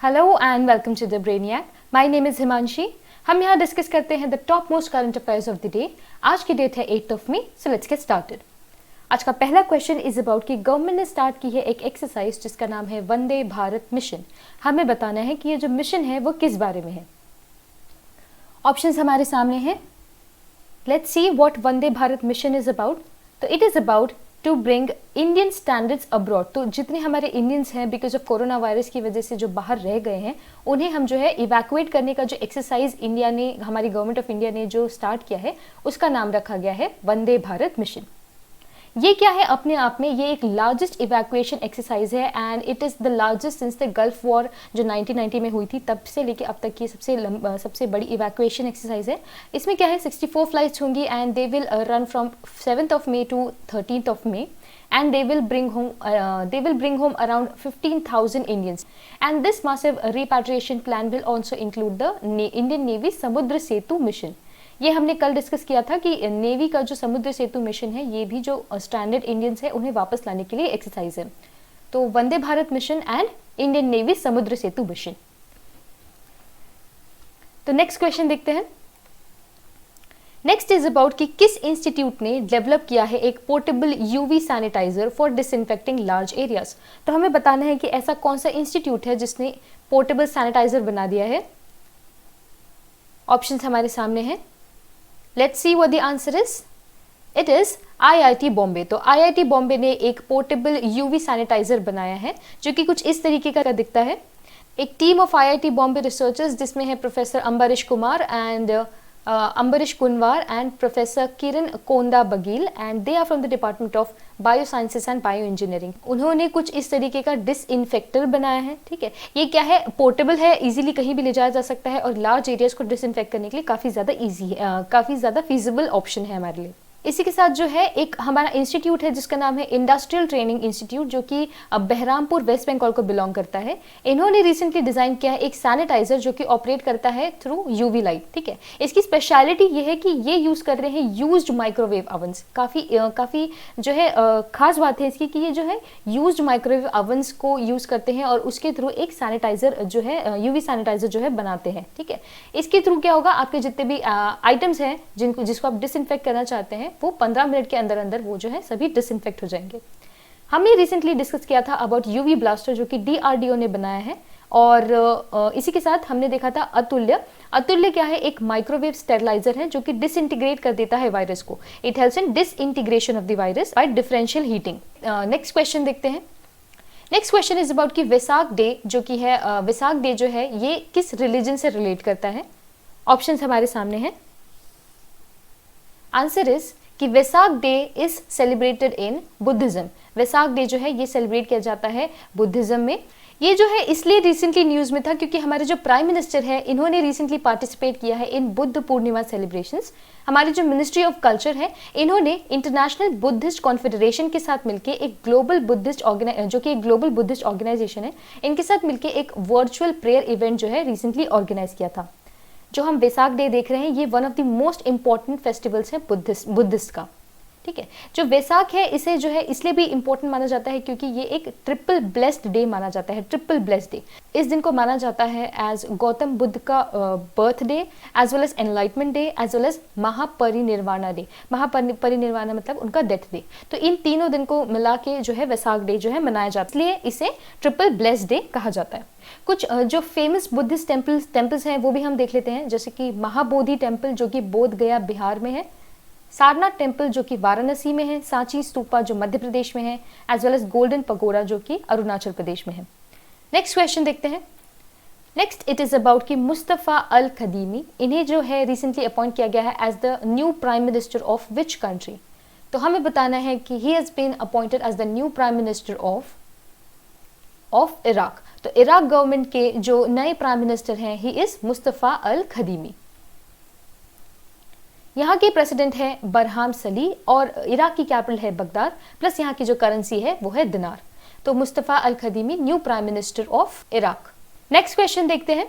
Hello and welcome to the brainiac. My name is Himanshi. हम यहाँ discuss करते हैं the top most current affairs of the day. आज की डेट है 8 मई, सो लेट्स गेट स्टार्टेड। आज का पहला क्वेश्चन इज अबाउट कि गवर्नमेंट ने स्टार्ट की है एक एक्सरसाइज जिसका नाम है वंदे भारत मिशन। हमें बताना है कि ये जो मिशन है वो किस बारे में है। ऑप्शंस हमारे सामने हैं। Let's see what Vande Bharat mission is about. तो it is about to bring Indian standards abroad. तो जितने हमारे इंडियंस हैं बिकॉज ऑफ कोरोना वायरस की वजह से जो बाहर रह गए हैं, उन्हें हम जो है इवैक्यूएट करने का जो एक्सरसाइज इंडिया ने, हमारी गवर्नमेंट ऑफ इंडिया ने जो स्टार्ट किया है, उसका नाम रखा गया है वंदे भारत मिशन। ये क्या है अपने आप में, ये एक लार्जेस्ट इवैक्यूएशन एक्सरसाइज है and it is the largest since the gulf war जो 1990 में हुई थी, तब से लेके अब तक की सबसे बड़ी इवैक्यूएशन एक्सरसाइज है। इसमें क्या है 64 फ्लाइट्स होंगी and they will run from 7th May to 13th May and they will bring home around 15,000 Indians, and this massive repatriation plan will also include the Indian Navy समुद्र Setu mission. ये हमने कल discuss किया था कि navy का जो समुद्र सेतु मिशन है, ये भी जो स्टैंडर्ड इंडियंस है उन्हें वापस लाने के लिए एक्सरसाइज है। तो Vande Bharat mission and Indian navy Samudra Setu mission. तो नेक्स्ट क्वेश्चन देखते हैं। नेक्स्ट इज अबाउट कि किस इंस्टीट्यूट ने डेवलप किया है एक portable UV sanitiser for disinfecting large areas. तो हमें बताना है कि ऐसा कौन सा इंस्टीट्यूट है जिसने पोर्टेबल सैनिटाइजर बना दिया है। ऑप्शंस हमारे सामने हैं। Let's see what the answer is. It is IIT Bombay. तो IIT बॉम्बे ने एक पोर्टेबल यूवी सैनिटाइजर बनाया है जो कि कुछ इस तरीके का दिखता है। एक team of IIT Bombay researchers जिसमें है professor Ambarish Kunwar and professor Kiran Kondabagil and they are from the department of biosciences and bioengineering. उन्होंने कुछ इस तरीके का डिसइंफेक्टर बनाया है। ठीक है, ये क्या है, पोर्टेबल है, इजीली कहीं भी ले जाया जा सकता है और लार्ज एरियाज को डिसइंफेक्ट करने के लिए काफ़ी ज़्यादा ईजी है, काफ़ी ज़्यादा फीजिबल ऑप्शन है हमारे लिए। इसी के साथ जो है एक हमारा इंस्टीट्यूट है जिसका नाम है इंडस्ट्रियल ट्रेनिंग इंस्टीट्यूट, जो कि बहरामपुर वेस्ट बंगाल को बिलोंग करता है। इन्होंने रिसेंटली डिजाइन किया है एक सैनिटाइजर जो कि ऑपरेट करता है थ्रू यूवी लाइट। ठीक है, इसकी स्पेशलिटी ये है कि ये यूज कर रहे हैं यूज्ड माइक्रोवेव अवन्स। काफी जो है खास बात है इसकी कि ये जो है यूज्ड माइक्रोवेव अवन्स को यूज करते हैं और उसके थ्रू एक सैनिटाइजर जो है यूवी सैनिटाइजर जो है बनाते हैं। ठीक है, इसके थ्रू क्या होगा, आपके जितने भी आइटम्स हैं जिसको आप डिसइंफेक्ट करना चाहते हैं वो 15 मिनट के अंदर अंदर वो जो है सभी डिसइंफेक्ट हो जाएंगे। हमने रिसेंटली डिस्कस किया था अबाउट यूवी ब्लास्टर जो कि DRDO ने बनाया है और इसी के साथ हमने देखा था अतुल्य क्या है, एक माइक्रोवेव स्टेरिलाइजर है जो कि डिसइंटीग्रेट कर देता है वायरस को। It helps in disintegration of the virus bye differential heating. Next question देखते हैं। नेक्स्ट क्वेश्चन इज अबाउट कि वैसाख डे जो कि है वैसाख डे जो है ये किस रिलीजन से रिलेट करता है। ऑप्शंस हमारे सामने हैं। आंसर इज कि Vaisakh day is celebrated in Buddhism. Vaisakh day जो है ये सेलिब्रेट किया जाता है बुद्धिज्म में। ये जो है इसलिए रिसेंटली न्यूज में था क्योंकि हमारे जो प्राइम मिनिस्टर है इन्होंने रिसेंटली पार्टिसिपेट किया है इन बुद्ध पूर्णिमा सेलिब्रेशंस। हमारी जो मिनिस्ट्री ऑफ कल्चर है इन्होंने इंटरनेशनल बुद्धिस्ट कॉन्फेडरेशन के साथ मिलकर एक ग्लोबल बुद्धिस्ट जो कि एक ग्लोबल बुद्धिस्ट ऑर्गेनाइजेशन है, इनके साथ मिलकर एक वर्चुअल प्रेयर इवेंट जो है रिसेंटली ऑर्गेनाइज किया था। जो हम वैसाख डे देख रहे हैं ये one of the most important festivals है बुद्धिस्ट का। ठीक है, जो वैसाख है इसे जो है इसलिए भी इंपॉर्टेंट माना जाता है क्योंकि ये एक ट्रिपल ब्लेस्ड डे माना जाता है। ट्रिपल ब्लेस्ड डे, इस दिन को माना जाता है एज गौतम बुद्ध का birthday, as well as enlightenment day, as well as Mahaparinirvana day. Mahaparinirvana मतलब उनका डेथ डे। तो इन तीनों दिन को मिला के जो है वैसाख डे जो है मनाया जाता है, इसलिए इसे ट्रिपल ब्लेस्ड डे कहा जाता है। कुछ जो फेमस बुद्धिस्ट टेम्पल्स हैं वो भी हम देख लेते हैं, जैसे कि महाबोधि टेम्पल जो कि बोध गया बिहार में है, सारनाथ टेम्पल जो कि वाराणसी में है, सांची स्तूपा जो मध्य प्रदेश में है, as well as golden pagoda जो कि अरुणाचल प्रदेश में है। नेक्स्ट क्वेश्चन देखते हैं। नेक्स्ट इट इज अबाउट कि मुस्तफा अल खदीमी, इन्हें जो है रिसेंटली अपॉइंट किया गया है as the new prime minister of which country. तो हमें बताना है कि he has been appointed as the new prime minister of Iraq. तो इराक गवर्नमेंट के जो नए प्राइम मिनिस्टर हैं ही इज मुस्तफा अल खदीमी। यहाँ के प्रेसिडेंट है बरहाम सली और इराक की कैपिटल है बगदाद, प्लस यहाँ की जो करेंसी है वो है दिनार। तो Mustafa Al Kadhimi new prime minister of Iraq. Next question देखते हैं।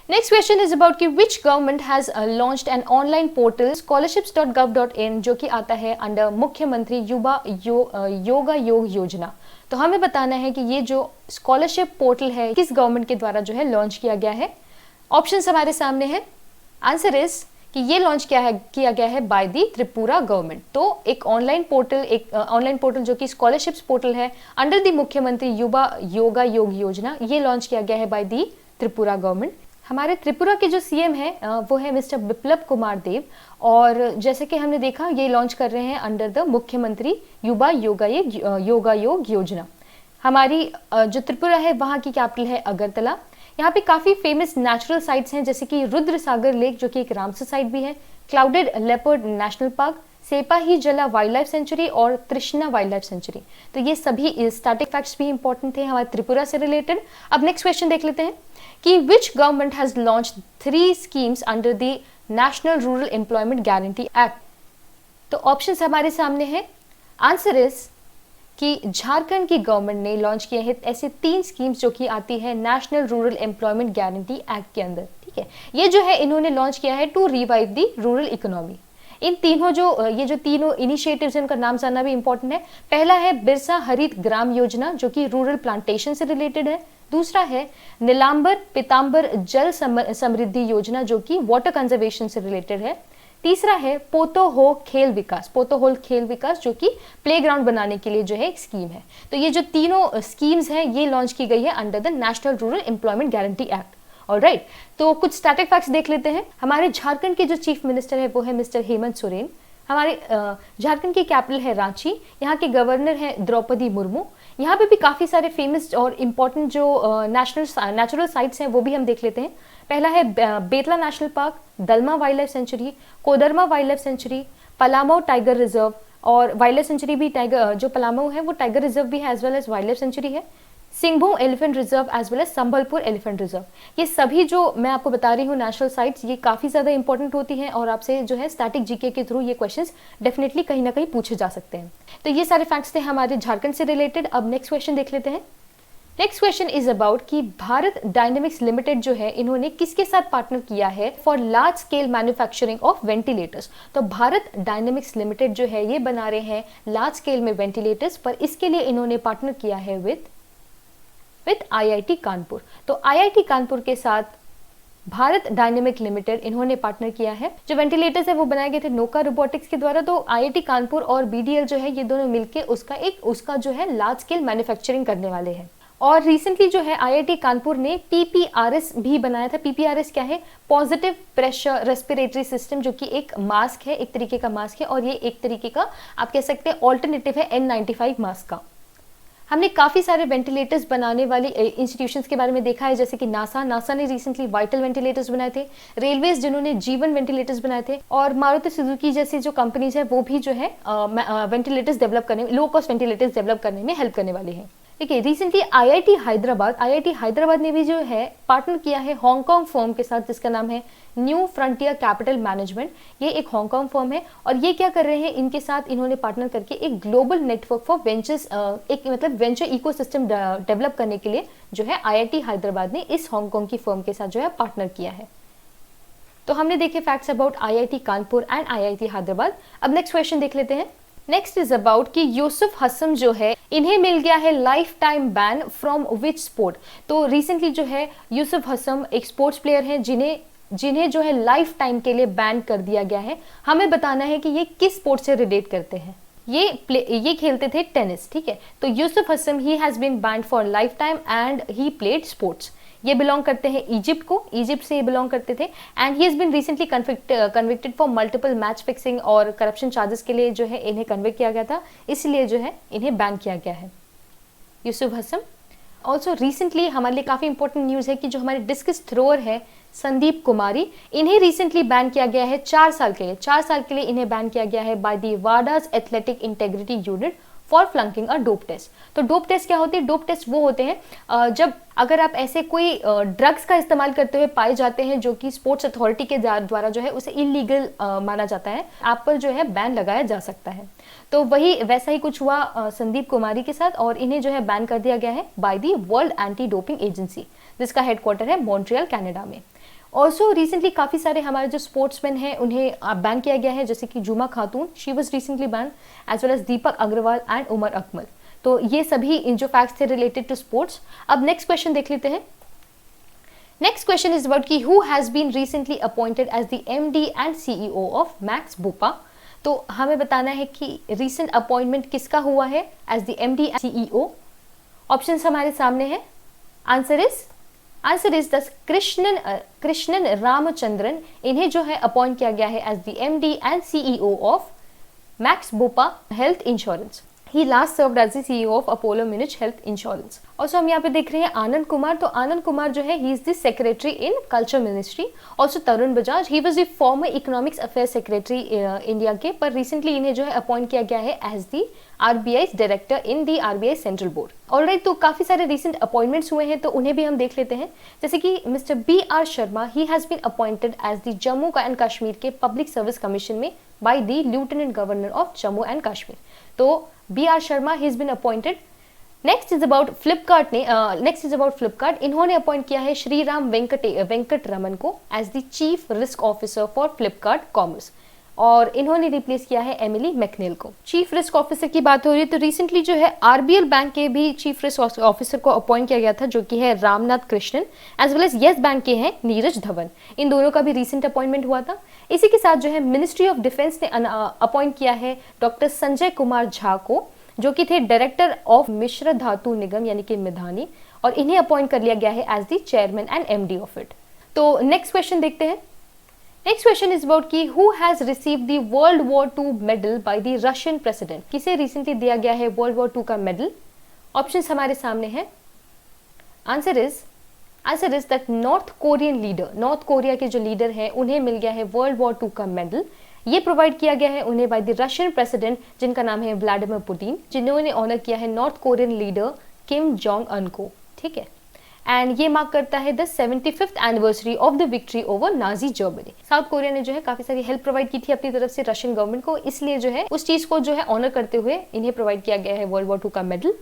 नेक्स्ट क्वेश्चन इज अबाउट कि which government has launched an online portal scholarships.gov.in जो कि आता है अंडर मुख्यमंत्री युवा योगा योग योजना। तो हमें बताना है कि ये जो स्कॉलरशिप पोर्टल है किस गवर्नमेंट के द्वारा जो है लॉन्च किया गया है। ऑप्शंस हमारे सामने है। आंसर इज कि ये लॉन्च किया गया है बाय दी त्रिपुरा गवर्नमेंट। तो एक ऑनलाइन पोर्टल जो कि स्कॉलरशिप्स पोर्टल है अंडर दी मुख्यमंत्री युवा योगा योग योजना, ये लॉन्च किया गया है बाय दी त्रिपुरा गवर्नमेंट। हमारे त्रिपुरा के जो सीएम है वो है मिस्टर बिप्लब कुमार देव, और जैसे कि हमने देखा ये लॉन्च कर रहे हैं अंडर द मुख्यमंत्री युवा योगा योग योजना। हमारी जो त्रिपुरा है वहाँ की कैपिटल है अगरतला। यहाँ पे काफी फेमस नेचुरल साइट्स हैं जैसे कि रुद्र सागर लेक जो कि एक रामसर साइट भी है, क्लाउडेड लेपर्ड नेशनल पार्क, सेपाही जला वाइल्ड लाइफ सेंचुरी और तृष्णा वाइल्ड लाइफ सेंचुरी। तो ये सभी स्टैटिक फैक्ट्स भी इंपॉर्टेंट थे हमारे त्रिपुरा से रिलेटेड। अब नेक्स्ट क्वेश्चन देख लेते हैं कि which government has launch 3 schemes under the national rural employment guarantee act. तो ऑप्शंस हमारे सामने हैं। आंसर इज कि झारखंड की गवर्नमेंट ने लॉन्च किए हैं ऐसे 3 स्कीम्स जो कि आती है national rural employment guarantee act के अंदर। ठीक है, ये जो है इन्होंने लॉन्च किया है to revive the rural economy. इन तीनों ये तीनों इनिशिएटिव्स हैं उनका नाम जानना भी इंपॉर्टेंट है। पहला है बिरसा हरित ग्राम योजना जो कि रूरल प्लांटेशन से रिलेटेड है। दूसरा है नीलांबर पीतांबर जल समृद्धि योजना जो कि वाटर कंजर्वेशन से रिलेटेड है। तीसरा है पोतो हो खेल विकास जो कि प्लेग्राउंड बनाने के लिए जो है एक स्कीम है। तो ये जो तीनों स्कीम्स हैं ये लॉन्च की गई है under the national rural employment guarantee act. Alright, तो कुछ स्टैटिक फैक्ट्स देख लेते हैं। हमारे झारखंड के जो चीफ मिनिस्टर है वो है मिस्टर हेमंत सोरेन। हमारे झारखंड की कैपिटल है रांची। यहाँ के गवर्नर है द्रौपदी मुर्मू। यहाँ पे भी काफी सारे फेमस और इम्पोर्टेंट जो नेचुरल साइट्स हैं वो भी हम देख लेते हैं। पहला है Betla national park, Dalma wildlife sanctuary, Koderma wildlife sanctuary, Palamau tiger reserve, और वाइल्ड लाइफ सेंचुरी भी टाइगर जो पलामऊ है वो टाइगर रिजर्व भी है as well as wildlife sanctuary है। Singhbhum elephant reserve as well as Sambalpur elephant reserve. ये सभी जो मैं आपको बता रही हूँ नेशनल साइट्स ये काफी ज्यादा इंपॉर्टेंट होती हैं और आपसे जो है स्टैटिक जीके के थ्रू ये क्वेश्चंस डेफिनेटली कहीं ना कहीं पूछे जा सकते हैं। तो ये सारे फैक्ट्स थे हमारे झारखंड से रिलेटेड। अब नेक्स्ट क्वेश्चन देख लेते हैं। नेक्स्ट क्वेश्चन इज अबाउट कि भारत डायनेमिक्स लिमिटेड जो है इन्होंने किसके साथ पार्टनर किया है for large scale manufacturing of ventilators. तो भारत डायनेमिक्स लिमिटेड जो है ये बना रहे हैं लार्ज स्केल में वेंटिलेटर्स, पर इसके लिए इन्होंने पार्टनर किया है विद IIT कानपुर। तो IIT कानपुर के साथ भारत डायनेमिक लिमिटेड इन्होंने पार्टनर किया है। जो वेंटिलेटर्स है वो बनाए गए थे नोका रोबोटिक्स के द्वारा। तो IIT कानपुर और BDL जो है ये दोनों मिलके उसका जो है लार्ज स्केल मैन्युफैक्चरिंग करने वाले हैं। और रिसेंटली जो है IIT कानपुर ने PPRS भी बनाया था। PPRS क्या है? पॉजिटिव प्रेशर रेस्पिरेटरी सिस्टम, जो कि एक मास्क है, एक तरीके का मास्क है, और ये एक तरीके का आप कह सकते हैं ऑल्टरनेटिव है N95 मास्क का। हमने काफी सारे वेंटिलेटर्स बनाने वाले इंस्टीट्यूशंस के बारे में देखा है, जैसे कि नासा ने रिसेंटली वाइटल वेंटिलेटर्स बनाए थे, रेलवेज जिन्होंने जीवन वेंटिलेटर्स बनाए थे, और मारुति सुजुकी जैसी जो कंपनीज है वो भी जो है वेंटिलेटर्स डेवलप करने, लो कॉस्ट वेंटिलेटर्स डेवलप करने में हेल्प करने वाले हैं। ठीक है, रिसेंटली IIT हैदराबाद ने भी जो है पार्टनर किया है हांगकांग फर्म के साथ, जिसका नाम है न्यू फ्रंटियर कैपिटल मैनेजमेंट। ये एक हांगकांग फर्म है और ये क्या कर रहे हैं, इनके साथ इन्होंने पार्टनर करके एक ग्लोबल नेटवर्क फॉर वेंचर्स, एक मतलब वेंचर इकोसिस्टम डेवलप करने के लिए जो है IIT हैदराबाद ने इस हांगकांग की फर्म के साथ जो है पार्टनर किया है। तो हमने देखे facts about IIT Kanpur and IIT Hyderabad. अब नेक्स्ट क्वेश्चन देख लेते हैं। नेक्स्ट इज अबाउट कि यूसुफ हसन जो है इन्हें मिल गया है life time ban from which sport. तो रिसेंटली जो है यूसुफ हसन एक स्पोर्ट्स प्लेयर हैं जिन्हें जो है लाइफ टाइम के लिए बैन कर दिया गया है। हमें बताना है कि ये किस स्पोर्ट से रिलेट करते हैं। ये खेलते थे टेनिस। ठीक है, तो Yusuf Hassan he has been banned for lifetime and he played sports. ये बिलोंग करते हैं इजिप्ट से ये बिलोंग करते थे, and he has been recently convicted for multiple match fixing और करप्शन चार्जेस के लिए जो है इन्हें कन्विक्ट किया गया था, इसलिए जो है इन्हें बैन किया गया है यूसुफ हसन। ऑल्सो रिसेंटली हमारे लिए काफी इंपॉर्टेंट न्यूज है कि जो हमारे डिस्कस थ्रोअर है संदीप कुमारी, इन्हें रिसेंटली बैन किया गया है 4 साल के लिए इन्हें बैन किया गया है by the WADA's athletic integrity unit for flunking a dope test. तो डोप टेस्ट क्या होती है? डोप टेस्ट वो होते हैं जब अगर आप ऐसे कोई ड्रग्स का इस्तेमाल करते हुए पाए जाते हैं जो कि स्पोर्ट्स अथॉरिटी के द्वारा जो है उसे इलीगल माना जाता है, आप पर जो है बैन लगाया जा सकता है। तो वही वैसा ही कुछ हुआ संदीप कुमारी के साथ, और इन्हें जो है बैन कर दिया गया है by the world anti doping agency, जिसका हेडक्वार्टर है मॉन्ट्रियल कनाडा में। ऑल्सो रिसेंटली काफ़ी सारे हमारे जो स्पोर्ट्समैन हैं उन्हें बैन किया गया है, जैसे कि Juma Khatun, she was recently ban, as well as Deepak Agarwal and Umar Akmal. तो ये सभी इन जो फैक्ट्स थे रिलेटेड टू स्पोर्ट्स। अब नेक्स्ट क्वेश्चन देख लेते हैं। नेक्स्ट क्वेश्चन इज अबाउट कि who has been recently appointed as the MD and CEO of Max Bupa. तो हमें बताना है कि रिसेंट अपॉइंटमेंट किसका हुआ है as the MD and CEO. Options हमारे सामने हैं। Answer is the Krishnan Ramachandran. इन्हें जो है अपॉइंट किया गया है as the MD and CEO of Max Bupa health insurance. He last served as the CEO of Apollo Munich Health Insurance. Also हम यहाँ पे देख रहे हैं आनंद कुमार। तो आनंद कुमार जो है he is the secretary in culture ministry. Also Tarun Bajaj, he was the former economics affairs secretary India के, पर recently इन्हें जो है अपॉइंट किया गया है as the RBI director in the RBI Central Board. Alright, तो काफी सारे recent appointments हुए हैं, तो उन्हें भी हम देख लेते हैं। जैसे कि Mr. B.R. Sharma, he has been appointed as the Jammu and Kashmir के पब्लिक सर्विस कमीशन में by the Lieutenant Governor of Jammu and Kashmir. तो B.R. Sharma he has been appointed. Next is about Flipkart. इन्होंने अपॉइंट किया है श्रीराम वेंकट रमन को as the chief risk officer for Flipkart commerce, और इन्होंने replace किया है एमिली मैकनेल को। चीफ रिस्क ऑफिसर की बात हो रही है तो रिसेंटली जो है आरबीएल बैंक के भी चीफ रिस्क ऑफिसर को अपॉइंट किया गया था, जो कि है Ramnath Krishnan, as well as Yes bank के हैं नीरज धवन। इन दोनों का भी रिसेंट अपॉइंटमेंट हुआ था। इसी के साथ जो है मिनिस्ट्री ऑफ डिफेंस ने अपॉइंट किया है डॉक्टर संजय कुमार झा को, जो कि थे डायरेक्टर ऑफ मिश्र धातु निगम यानी कि मिधानी, और इन्हें अपॉइंट कर लिया गया है as the chairman and MD of it. तो नेक्स्ट क्वेश्चन देखते हैं। नेक्स्ट क्वेश्चन इज अबाउट कि who has received the world war 2 medal by the Russian president. किसे रिसेंटली दिया गया है वर्ल्ड वॉर 2 का मेडल? ऑप्शंस हमारे सामने हैं। Answer is that north Korean leader, north Korea के जो लीडर हैं उन्हें मिल गया है वर्ल्ड वॉर 2 का मेडल। ये प्रोवाइड किया गया है उन्हें बाय द रशियन प्रेसिडेंट, जिनका नाम है व्लादिमीर पुतिन, जिन्होंने ऑनर किया है North Korean leader Kim Jong Un को। ठीक है, एंड ये मार्क करता है the 75th anniversary of the victory over Nazi Germany. South Korea ने जो है काफी सारी हेल्प प्रोवाइड की थी अपनी तरफ से रशियन गवर्नमेंट को, इसलिए जो है उस चीज को जो है ऑनर करते हुए इन्हें प्रोवाइड किया गया है वर्ल्ड वॉर 2 का मेडल।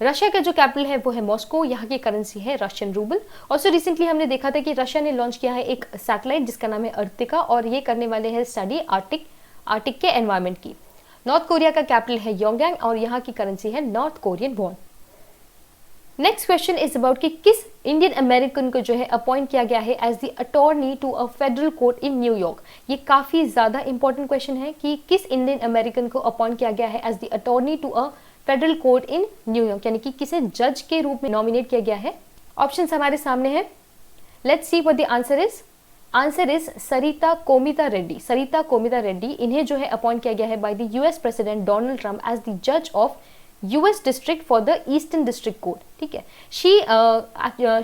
रशिया का जो कैपिटल है वो है मॉस्को, यहाँ की करेंसी है रशियन रूबल। ऑल्सो रिसेंटली हमने देखा था कि रशिया ने लॉन्च किया है एक सैटेलाइट जिसका नाम है अर्तिका, और ये करने वाले हैं स्टडी आर्टिक के एनवायरमेंट की। नॉर्थ कोरिया का कैपिटल है योंगयांग और यहाँ की करेंसी है North Korean von. Next question is about कि किस इंडियन अमेरिकन को जो है अपॉइंट किया गया है as the attorney to a federal court in New York. ये काफी ज्यादा इंपॉर्टेंट क्वेश्चन है कि किस इंडियन अमेरिकन को अपॉइंट किया गया है as the attorney to a federal court in New York, यानी कि किसे जज के रूप में नॉमिनेट किया गया है। ऑप्शंस हमारे सामने हैं। Let's see what the answer is. Answer is Sarita Komatireddy. इन्हें जो है अपॉइंट किया गया है by the US president Donald Trump as the जज of US district for the Eastern District Court। ठीक है,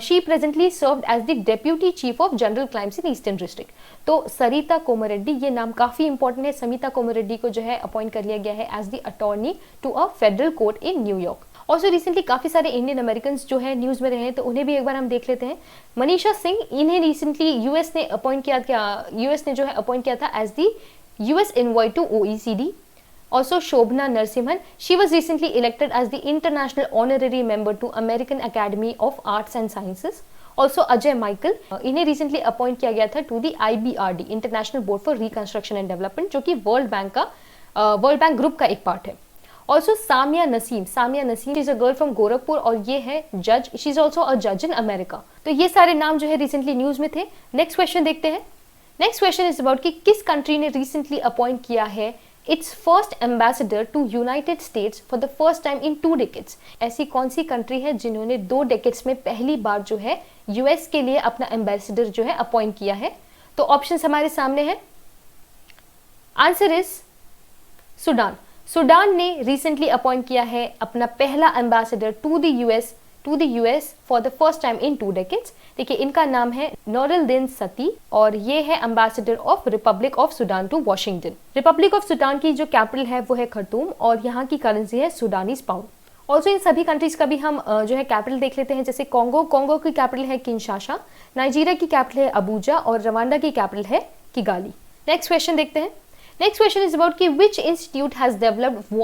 she presently served as the Deputy Chief of General Crimes in Eastern District। तो सरिता कोमरेड्डी, ये नाम काफी इंपॉर्टेंट है। समिता कोमरेड्डी को जो है अपॉइंट कर लिया गया है as the attorney to a federal court in New York. Also recently काफी सारे इंडियन अमेरिकन जो है न्यूज में रहे हैं, तो उन्हें भी एक बार हम देख लेते हैं। मनीषा सिंह, इन्हें रिसेंटली यूएस ने जो है अपॉइंट किया था as the US envoy to OECD। Also Shobhana Narasimhan, she was recently elected as the international honorary member to American Academy of Arts and Sciences। Also Ajay Michael, इन्हें recently appoint किया गया था to the IBRD International Board for Reconstruction and Development, जो कि world bank group का एक part है। Also Samia Naseem she is a girl from Gorakhpur और ये है जज, she is also a judge in America। तो ये सारे नाम जो है रिसेंटली न्यूज में थे। नेक्स्ट क्वेश्चन देखते हैं। नेक्स्ट क्वेश्चन इज अबाउट कि किस कंट्री ने रिसेंटली अपॉइंट किया है it's first ambassador to United States for the first time in 2 decades। ऐसी कौन सी कंट्री है जिन्होंने 2 decades में पहली बार जो है यूएस के लिए अपना एम्बेसडर जो है अपॉइंट किया है? तो ऑप्शंस हमारे सामने हैं। आंसर इज सूडान ने रिसेंटली अपॉइंट किया है अपना पहला ambassador to the to the US for the first time in 2 decades। देखिए इनका नाम है नूरुद्दीन सती और ये है ambassador of republic of Sudan to Washington. Republic of Sudan की जो कैपिटल है वो है खर्तूम और यहाँ की करेंसी है सूडानीज पाउंड। ऑल्सो इन सभी कंट्रीज का भी हम जो है कैपिटल देख लेते हैं, जैसे कॉन्गो की कैपिटल है किनशासा, नाइजीरिया की कैपिटल है अबूजा और रवांडा की कैपिटल है किगाली। नेक्स्ट क्वेश्चन देखते हैं। नेक्स्ट क्वेश्चन इज अबाउट कि which institute has developed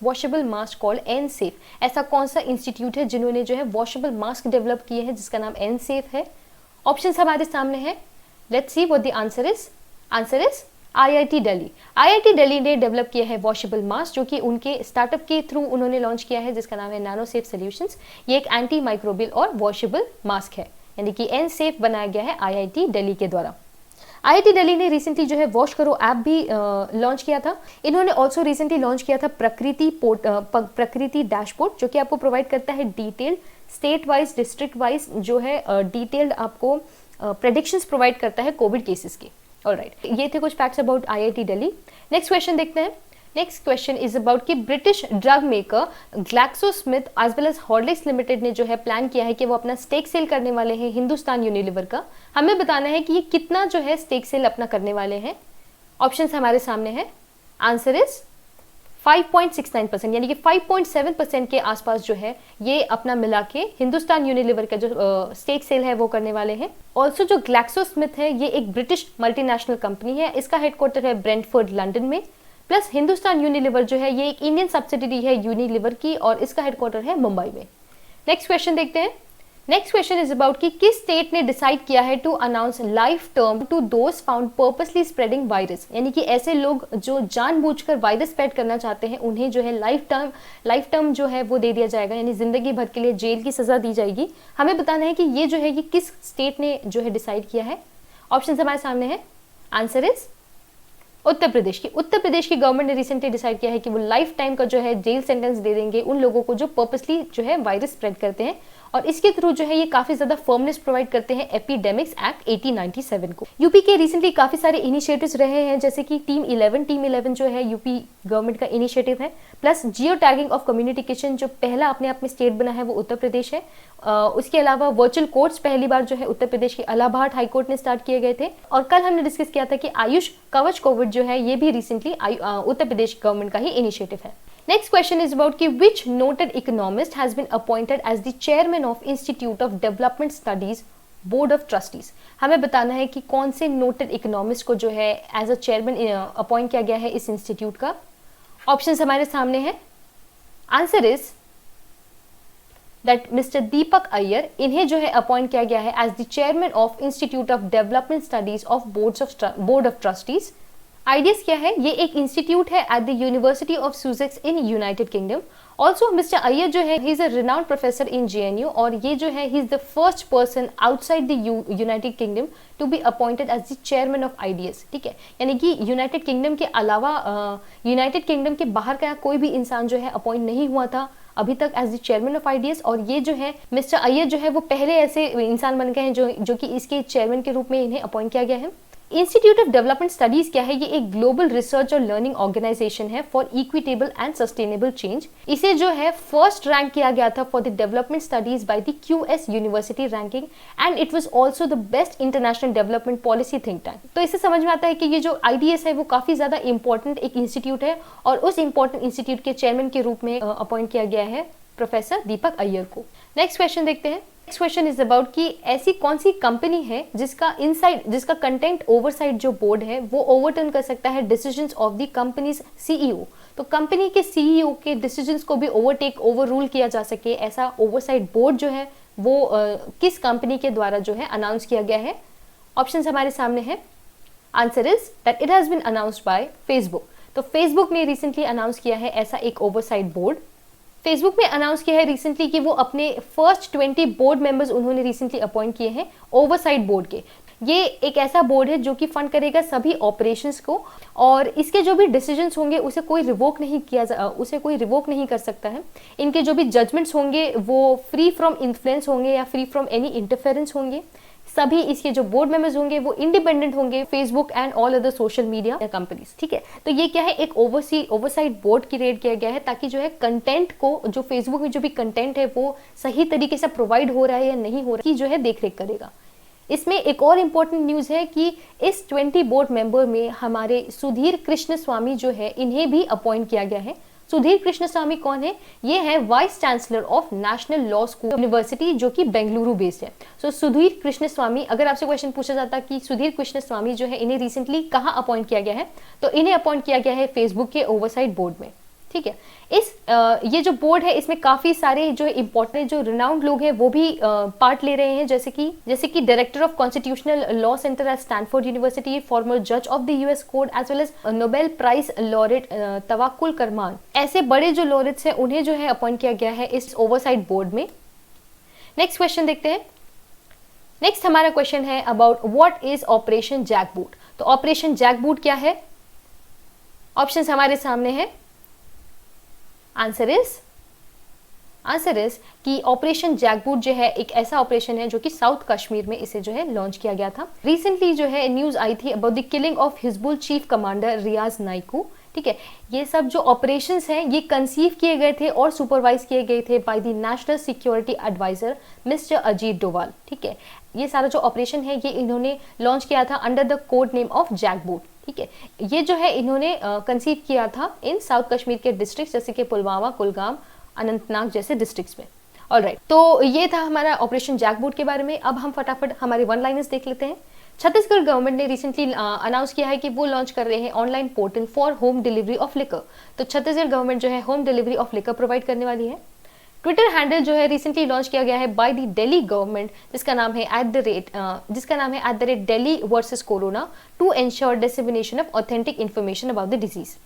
washable mask called nSafe. ऐसा कौन सा इंस्टीट्यूट है जिन्होंने जो है वॉशेबल मास्क डेवलप किए हैं जिसका नाम एनसेफ है। ऑप्शंस हमारे सामने है, let's see what the answer is. Answer is IIT Delhi. IIT Delhi ने डेवलप किया है वॉशेबल मास्क जो कि उनके स्टार्टअप के थ्रू उन्होंने लॉन्च किया है जिसका नाम है नैनो सेफ सॉल्यूशंस। ये एक एंटी माइक्रोबियल और वॉशेबल मास्क है, यानी कि एनसेफ बनाया गया है IIT दिल्ली के द्वारा। IIT दिल्ली ने रिसेंटली जो है वॉश करो ऐप भी लॉन्च किया था। इन्होंने ऑल्सो रिसेंटली लॉन्च किया था प्रकृति डैशबोर्ड जो कि आपको प्रोवाइड करता है detailed state wise district wise जो है डिटेल्ड आपको प्रेडिक्शंस प्रोवाइड करता है कोविड केसेस की। ऑलराइट, ये थे कुछ facts about IIT Delhi. Next question देखते हैं। नेक्स्ट क्वेश्चन इज अबाउट कि British drug maker GlaxoSmith as well as Horlicks limited ने जो है प्लान किया है कि वो अपना स्टेक सेल करने वाले हैं हिंदुस्तान यूनिलीवर का। हमें बताना है कि ये कितना जो है स्टेक सेल अपना करने वाले हैं। ऑप्शंस हमारे सामने हैं। आंसर इज 5.69%, यानी कि 5.7% के आसपास जो है ये अपना मिला के हिंदुस्तान यूनिलीवर का जो स्टेक सेल है वो करने वाले हैं। ऑल्सो जो ग्लैक्सोस्मिथ है ये एक ब्रिटिश मल्टीनेशनल कंपनी है, इसका हेडक्वार्टर है ब्रेंटफोर्ड लंदन में। प्लस हिंदुस्तान यूनिलीवर जो है ये एक इंडियन सब्सिडरी है यूनिलीवर की और इसका हेडक्वार्टर है मुंबई में। नेक्स्ट क्वेश्चन देखते हैं। नेक्स्ट क्वेश्चन इज अबाउट कि किस स्टेट ने डिसाइड किया है to announce life term to those found purposely spreading virus, यानी कि ऐसे लोग जो जानबूझकर वायरस स्प्रेड करना चाहते हैं उन्हें जो है लाइफ टर्म जो है वो दे दिया जाएगा, यानी जिंदगी भर के लिए जेल की सजा दी जाएगी। हमें बताना है कि ये जो है ये किस स्टेट ने जो है डिसाइड किया है। ऑप्शन हमारे सामने है। आंसर इज उत्तर प्रदेश की। उत्तर प्रदेश की गवर्नमेंट ने रिसेंटली डिसाइड किया है कि वो लाइफ टाइम का जो है जेल सेंटेंस दे देंगे उन लोगों को जो पर्पसली जो है वायरस स्प्रेड करते हैं और इसके थ्रू जो है ये काफी ज्यादा फर्मनेस प्रोवाइड करते हैं एपिडेमिक्स एक्ट 1897 को। यूपी के रिसेंटली काफी सारे इनिशिएटिव्स रहे हैं, जैसे कि टीम 11 जो है यूपी गवर्नमेंट का इनिशिएटिव है। Plus geo tagging of community kitchen जो पहला अपने आप में स्टेट बना है वो उत्तर प्रदेश है। उसके अलावा वर्चुअल कोर्ट्स पहली बार जो है उत्तर प्रदेश के इलाहाबाद हाई कोर्ट ने स्टार्ट किए गए थे। और कल हमने डिस्कस किया था कि आयुष कवच कोविड जो है ये भी रिसेंटली उत्तर प्रदेश गवर्नमेंट का ही इनिशिएटिव है। Next question is about कि which noted economist has been appointed as the chairman of Institute of Development Studies Board of Trustees। हमें बताना है कि कौन से नोटेड इकोनॉमिस्ट को जो है एज अ चेयरमैन अपॉइंट किया गया है इस इंस्टीट्यूट का। ऑप्शंस हमारे सामने हैं। Answer is that mister Deepak Iyer, इन्हें जो है अपॉइंट किया गया है as the chairman of institute of development studies of board of trustees. IDS क्या है, ये एक इंस्टीट्यूट है at the university of Sussex in United Kingdom. Also mister Iyer जो है he is a renowned professor in JNU और ये जो है he is the first person outside the United Kingdom to be appointed as the chairman of IDS। ठीक है, यानी कि यूनाइटेड किंगडम के अलावा यूनाइटेड किंगडम के बाहर का कोई भी इंसान जो है अपॉइंट नहीं हुआ था अभी तक as the chairman of IDS। और ये जो है मिस्टर अय्यर जो है वो पहले ऐसे इंसान बन गए हैं जो कि इसके चेयरमैन के रूप में इन्हें अपॉइंट किया गया है। इंस्टीट्यूट ऑफ डेवलपमेंट स्टडीज क्या है, ये एक ग्लोबल रिसर्च और लर्निंग ऑर्गेनाइजेशन है for equitable and sustainable change. इसे जो है फर्स्ट रैंक किया गया था for the development studies by the QS university ranking and it was also the best international development policy think tank. तो इससे समझ में आता है कि ये जो IDS है वो काफी ज्यादा इंपॉर्टेंट एक इंस्टीट्यूट है और उस इंपॉर्टेंट इंस्टीट्यूट के चेयरमैन के रूप में अपॉइंट किया गया है प्रोफेसर दीपक अय्यर को। नेक्स्ट क्वेश्चन देखते हैं। नेक्स्ट क्वेश्चन इज अबाउट कि ऐसी कौन सी कंपनी है जिसका कंटेंट ओवरसाइट जो बोर्ड है वो ओवरटर्न कर सकता है decisions of the companies CEO। तो कंपनी के CEO के डिसीजंस को भी ओवर रूल किया जा सके, ऐसा ओवरसाइट बोर्ड जो है वो किस कंपनी के द्वारा जो है अनाउंस किया गया है। ऑप्शंस हमारे सामने है। Answer is that it has been announced by Facebook. तो फेसबुक ने रिसेंटली अनाउंस किया है ऐसा एक ओवरसाइट बोर्ड। फेसबुक ने अनाउंस किया है रिसेंटली कि वो अपने फर्स्ट 20 बोर्ड मेंबर्स उन्होंने रिसेंटली अपॉइंट किए हैं ओवरसाइट बोर्ड के। ये एक ऐसा बोर्ड है जो कि फंड करेगा सभी ऑपरेशंस को और इसके जो भी डिसीजंस होंगे उसे कोई रिवोक नहीं कर सकता है। इनके जो भी जजमेंट्स होंगे वो फ्री फ्रॉम इन्फ्लुएंस होंगे या फ्री फ्रॉम एनी इंटरफेरेंस होंगे। सभी इसके जो बोर्ड मेंबर्स होंगे वो इंडिपेंडेंट होंगे Facebook and all other social media companies, ठीक है। तो ये क्या है, एक ओवरसाइट बोर्ड क्रिएट किया गया है ताकि जो है कंटेंट को, जो फेसबुक में जो भी कंटेंट है वो सही तरीके से प्रोवाइड हो रहा है या नहीं हो रहा है, की जो है देखरेख करेगा। इसमें एक और इम्पोर्टेंट न्यूज है कि इस 20 बोर्ड मेंबर में हमारे सुधीर कृष्ण स्वामी जो है इन्हें भी अपॉइंट किया गया है। सुधीर कृष्ण स्वामी कौन है? ये है vice chancellor of national law school university जो कि बेंगलुरु बेस्ड है। सो सुधीर कृष्ण स्वामी, अगर आपसे क्वेश्चन पूछा जाता कि सुधीर कृष्ण स्वामी जो है इन्हें रिसेंटली कहाँ अपॉइंट किया गया है, तो इन्हें अपॉइंट किया गया है फेसबुक के ओवरसाइट बोर्ड में, ठीक है। ये जो बोर्ड है इसमें काफी सारे जो इम्पोर्टेंट जो रिनाउंड लोग हैं वो भी पार्ट ले रहे हैं, जैसे कि director of constitutional law centre at Stanford university, former जज of the US court as well as Nobel prize laureate Tawakkol Karman. ऐसे बड़े जो लॉरेट्स हैं उन्हें जो है अपॉइंट किया गया है इस ओवरसाइट बोर्ड में। नेक्स्ट क्वेश्चन देखते हैं। नेक्स्ट हमारा क्वेश्चन है अबाउट व्हाट इज ऑपरेशन जैकबूट। तो ऑपरेशन जैकबूट क्या है? ऑप्शंस हमारे सामने हैं। आंसर इज कि ऑपरेशन जैकबूट जो है एक ऐसा ऑपरेशन है जो कि साउथ कश्मीर में इसे जो है लॉन्च किया गया था। रिसेंटली जो है न्यूज आई थी about the killing of Hizbul chief commander Riyaz Naikoo, ठीक है। ये सब जो ऑपरेशंस हैं ये कंसीव किए गए थे और सुपरवाइज किए गए थे by the national security adviser mister Ajit Doval, ठीक है। ये सारा जो ऑपरेशन है ये इन्होंने लॉन्च किया था under the code name of Jackboot, ठीक है। ये जो है इन्होंने कंसीव किया था इन साउथ कश्मीर के डिस्ट्रिक्ट जैसे कि पुलवामा, कुलगाम, अनंतनाग जैसे डिस्ट्रिक्ट्स में। ऑलराइट, तो ये था हमारा ऑपरेशन जैकबूट के बारे में। अब हम फटाफट हमारे वन लाइनर्स देख लेते हैं। छत्तीसगढ़ गवर्नमेंट ने रिसेंटली अनाउंस किया है कि वो लॉन्च कर रहे हैं online portal for home delivery of liquor. तो छत्तीसगढ़ गवर्नमेंट जो है home delivery of liquor provide करने वाली है। ट्विटर हैंडल जो है रिसेंटली लॉन्च किया गया है बाय द दिल्ली गवर्नमेंट जिसका नाम है @ Delhi versus corona to ensure dissemination of authentic information about the disease.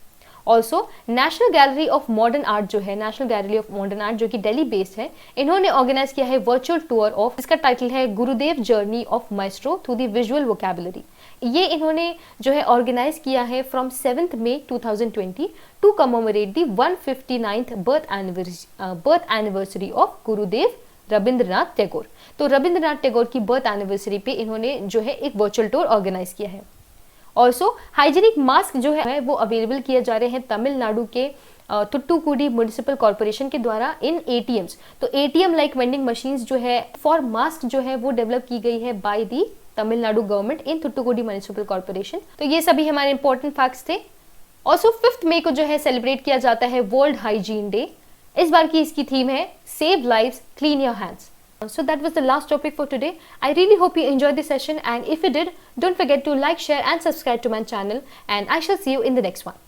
Also national gallery of modern art जो है, national gallery of modern art जो कि दिल्ली बेस्ड है, इन्होंने ऑर्गेनाइज किया है वर्चुअल टूर ऑफ, इसका टाइटल है Gurudev journey of maestro through the visual vocabulary. ये इन्होंने जो है ऑर्गेनाइज किया है फ्रॉम 7 मई 2020 to commemorate the 159th birth anniversary of Gurudev Rabindranath Tagore. तो रविंद्रनाथ टैगोर की बर्थ एनिवर्सरी पे इन्होंने जो है एक वर्चुअल टूर ऑर्गेनाइज किया है। ऑल्सो हाइजीनिक मास्क जो है वो अवेलेबल किए जा रहे हैं तमिलनाडु के तुट्टुकुडी म्युनिसिपल कॉर्पोरेशन के द्वारा इन एटीएम्स। तो एटीएम लाइक वेंडिंग मशीन्स जो है फॉर मास्क जो है वो डेवलप की गई है by the Tamil Nadu government in Thoothukudi municipal corporation. तो ये सभी हमारे इंपॉर्टेंट फैक्ट्स थे। ऑल्सो 5 मई को जो है सेलिब्रेट किया जाता है वर्ल्ड हाइजीन डे। इस बार की इसकी थीम है save lives clean your hands. So that was the last topic for today. I really hope you enjoyed this session, and if you did, don't forget to like, share and subscribe to my channel, and I shall see you in the next one.